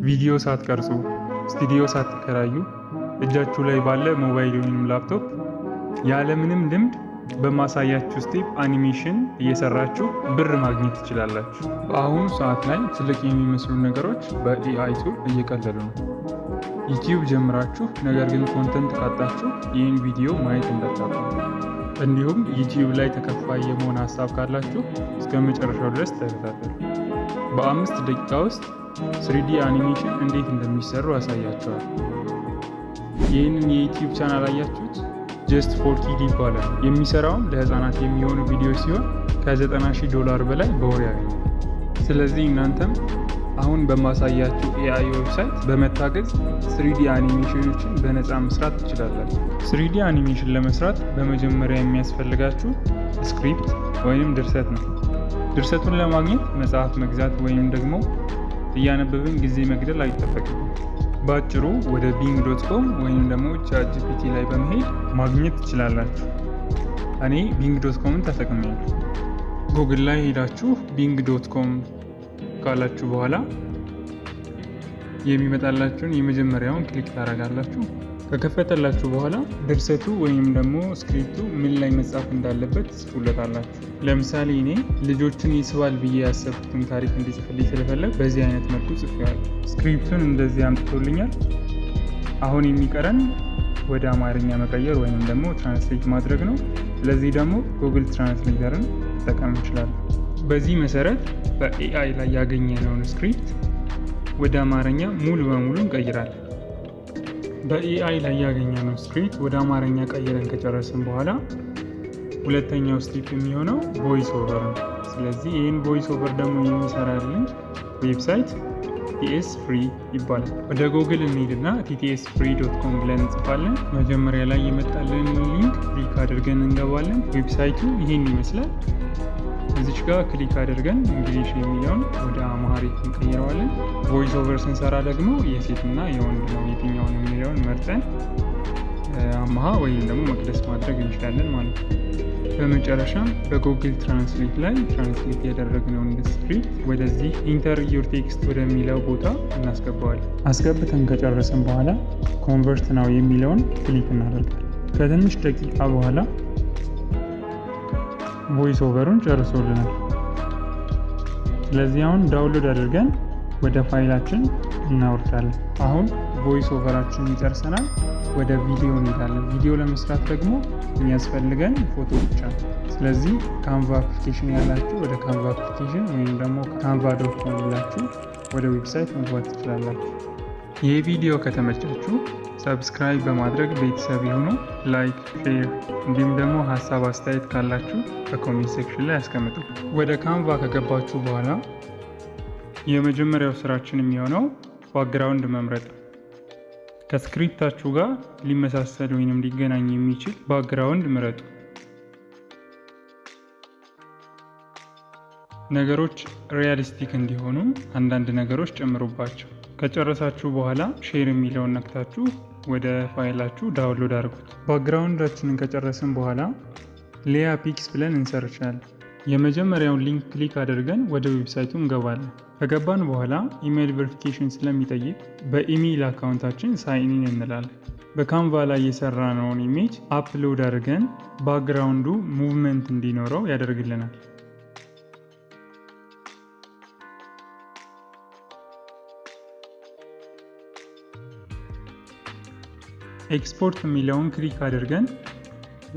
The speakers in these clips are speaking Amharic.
ቪዲዮ ሳትቀርጹ ስቱዲዮ ሳትከራዩ እጃችሁ ላይ ባለ ሞባይል ወይም ላፕቶፕ ያለምንም ልምድ በማሳያችሁ ስቴፕ አኒሜሽን እየሰራችሁ ብር ማግኘት ትችላላችሁ። በአሁኑ ሰዓት ላይ ትልቅ የሚመስሉ ነገሮች በኤአይ ቱል እየቀለሉ ነው። ዩቲዩብ ጀምራችሁ ነገር ግን ኮንተንት ካጣችሁ ይህን ቪዲዮ ማየት እንዳታቆሙ። እንዲሁም ዩቲዩብ ላይ ተከፋይ የመሆን ሀሳብ ካላችሁ እስከ መጨረሻው ድረስ ተከታተሉ። በ5 ደቂቃ ውስጥ 3D አኒሜሽን እንዴት እንደሚሰሩ ያሳያቸዋል። ይህንን የዩቲዩብ ቻናል አያችሁት? ጀስት ፎር ኪድ ይባላል። የሚሰራውም ለህፃናት የሚሆኑ ቪዲዮ ሲሆን $90,000 በላይ በወር ያገኛል። ስለዚህ እናንተም አሁን በማሳያችሁ ኤአይ ዌብሳይት በመታገዝ 3D አኒሜሽኖችን በነፃ መስራት ትችላላችሁ። 3D አኒሜሽን ለመስራት በመጀመሪያ የሚያስፈልጋችሁ ስክሪፕት ወይም ድርሰት ነው። ድርሰቱን ለማግኘት መጽሐፍ መግዛት ወይም ደግሞ እያነበብን ጊዜ መግደል አይጠበቅም። በአጭሩ ወደ bing.com ወይም ደግሞ ChatGPT ላይ በመሄድ ማግኘት ትችላላችሁ። እኔ bing.com ተጠቅሜያለሁ። ጉግል ላይ ሄዳችሁ bing.com ካላችሁ በኋላ የሚመጣላችሁን የመጀመሪያውን ክሊክ ታደርጋላችሁ። ከከፈተላችሁ በኋላ ድርሰቱ ወይም ደግሞ ስክሪፕቱ ምን ላይ መጻፍ እንዳለበት ትጽፉለታላችሁ። ለምሳሌ እኔ ልጆችን ይስባል ብዬ ያሰብኩትን ታሪክ እንዲጽፍልኝ ስለፈለግ በዚህ አይነት መልኩ ጽፌዋለሁ። ስክሪፕቱን እንደዚህ አምጥቶልኛል። አሁን የሚቀረን ወደ አማርኛ መቀየር ወይም ደግሞ ትራንስሌት ማድረግ ነው። ስለዚህ ደግሞ ጉግል ትራንስሌተርን መጠቀም እንችላለን። በዚህ መሰረት በኤአይ ላይ ያገኘነውን ስክሪፕት ወደ አማርኛ ሙሉ በሙሉ እንቀይራለን። በኤአይ ላይ ያገኘነው ስክሪፕት ወደ አማርኛ ቀይረን ከጨረስን በኋላ ሁለተኛው ስቴፕ የሚሆነው ቮይስ ኦቨር ነው። ስለዚህ ይህን ቮይስ ኦቨር ደግሞ የሚሰራልን ዌብሳይት TTS Free ይባላል። ወደ ጉግል እንሂድና ttsfree.com ብለን እንጽፋለን። መጀመሪያ ላይ የመጣልን ሊንክ ክሊክ አድርገን እንገባለን። ዌብሳይቱ ይህን ይመስላል። እዚች ጋር ክሊክ አድርገን እንግሊሽ የሚለውን ወደ አማሪክ እንቀይረዋለን። ቮይስ ኦቨር ስንሰራ ደግሞ የሴትና የወንድ ነው የትኛውን የሚለውን መርጠን አማሃ ወይም ደግሞ መቅደስ ማድረግ እንችላለን ማለት ነው። በመጨረሻም በጉግል ትራንስሌት ላይ ትራንስሌት ያደረግነውን ስክሪፕት ወደዚህ ኢንተር ዩር ቴክስት ወደሚለው ቦታ እናስገባዋለን። አስገብተን ከጨረስን በኋላ ኮንቨርት ናው የሚለውን ክሊክ እናደርጋለን። ከትንሽ ደቂቃ በኋላ ቮይስ ኦቨሩን ጨርሶልናል። ስለዚህ አሁን ዳውንሎድ አድርገን ወደ ፋይላችን እናወርዳለን። አሁን ቮይስ ኦቨራችንን ይጨርሰናል። ወደ ቪዲዮ እንሄዳለን። ቪዲዮ ለመስራት ደግሞ የሚያስፈልገን ፎቶ ብቻ ነው። ስለዚህ ካንቫ አፕሊኬሽን ያላችሁ ወደ ካንቫ አፕሊኬሽን ወይም ደግሞ canva.com ብላችሁ ወደ ዌብሳይት መግባት ትችላላችሁ። ይህ ቪዲዮ ከተመቻችሁ ሰብስክራይብ በማድረግ ቤተሰብ ይሁኑ። ላይክ፣ ሼር እንዲሁም ደግሞ ሀሳብ አስተያየት ካላችሁ በኮሜንት ሴክሽን ላይ ያስቀምጡ። ወደ ካንቫ ከገባችሁ በኋላ የመጀመሪያው ስራችን የሚሆነው ባክግራውንድ መምረጥ። ከስክሪፕታችሁ ጋር ሊመሳሰል ወይንም ሊገናኝ የሚችል ባክግራውንድ ምረጡ። ነገሮች ሪያሊስቲክ እንዲሆኑ አንዳንድ ነገሮች ጨምሩባቸው። ከጨረሳችሁ በኋላ ሼር የሚለውን ነክታችሁ ወደ ፋይላችሁ ዳውንሎድ አድርጉት። ባክግራውንዳችንን ከጨረስን በኋላ ሌያ ፒክስ ብለን እንሰርቻለን። የመጀመሪያውን ሊንክ ክሊክ አድርገን ወደ ዌብሳይቱ እንገባለን። ከገባን በኋላ ኢሜይል ቬሪፊኬሽን ስለሚጠይቅ በኢሜይል አካውንታችን ሳይን ኢን እንላለን። በካንቫ ላይ የሰራነውን ኢሜጅ አፕሎድ አድርገን ባክግራውንዱ ሙቭመንት እንዲኖረው ያደርግልናል። ኤክስፖርት የሚለውን ክሊክ አድርገን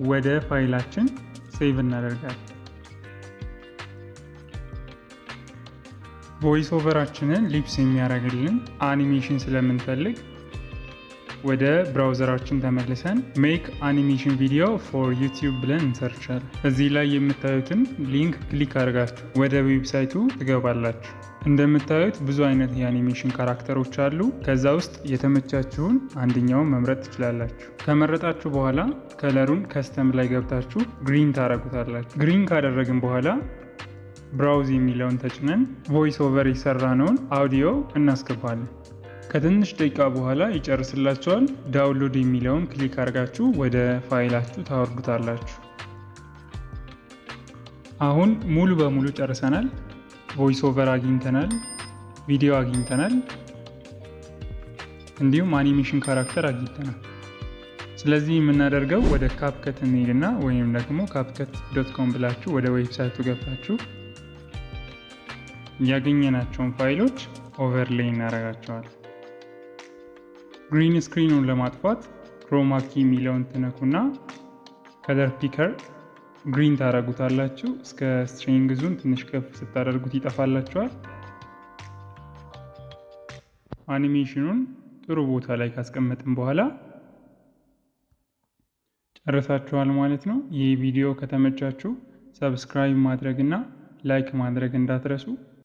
ወደ ፋይላችን ሴቭ እናደርጋለን። ቮይስ ኦቨራችንን ሊፕስ የሚያደርግልን አኒሜሽን ስለምንፈልግ ወደ ብራውዘራችን ተመልሰን ሜክ አኒሜሽን ቪዲዮ ፎር ዩቲዩብ ብለን እንሰርቻለን። እዚህ ላይ የምታዩትን ሊንክ ክሊክ አድርጋችሁ ወደ ዌብሳይቱ ትገባላችሁ። እንደምታዩት ብዙ አይነት የአኒሜሽን ካራክተሮች አሉ። ከዛ ውስጥ የተመቻችሁን አንደኛውን መምረጥ ትችላላችሁ። ከመረጣችሁ በኋላ ከለሩን ከስተም ላይ ገብታችሁ ግሪን ታደርጉታላችሁ። ግሪን ካደረግን በኋላ ብራውዝ የሚለውን ተጭነን ቮይስ ኦቨር የሰራነውን አውዲዮ እናስገባለን። ከትንሽ ደቂቃ በኋላ ይጨርስላችኋል። ዳውንሎድ የሚለውን ክሊክ አድርጋችሁ ወደ ፋይላችሁ ታወርዱታላችሁ። አሁን ሙሉ በሙሉ ጨርሰናል። ቮይስ ኦቨር አግኝተናል፣ ቪዲዮ አግኝተናል። እንዲሁም አኒሜሽን ካራክተር አግኝተናል። ስለዚህ የምናደርገው ወደ ካፕከት እንሄድና ወይም ደግሞ CapCut.com ብላችሁ ወደ ዌብሳይቱ ገብታችሁ ያገኘናቸውን ፋይሎች ኦቨርሌይ እናደርጋቸዋለን። ግሪን ስክሪኑን ለማጥፋት ክሮማ ኪ የሚለውን ትነኩና ከለር ፒከር ግሪን ታደርጉታላችሁ። እስከ ስትሪንግ ዙን ትንሽ ከፍ ስታደርጉት ይጠፋላችኋል። አኒሜሽኑን ጥሩ ቦታ ላይ ካስቀመጥን በኋላ ጨርሳችኋል ማለት ነው። ይህ ቪዲዮ ከተመቻችሁ ሰብስክራይብ ማድረግ እና ላይክ ማድረግ እንዳትረሱ።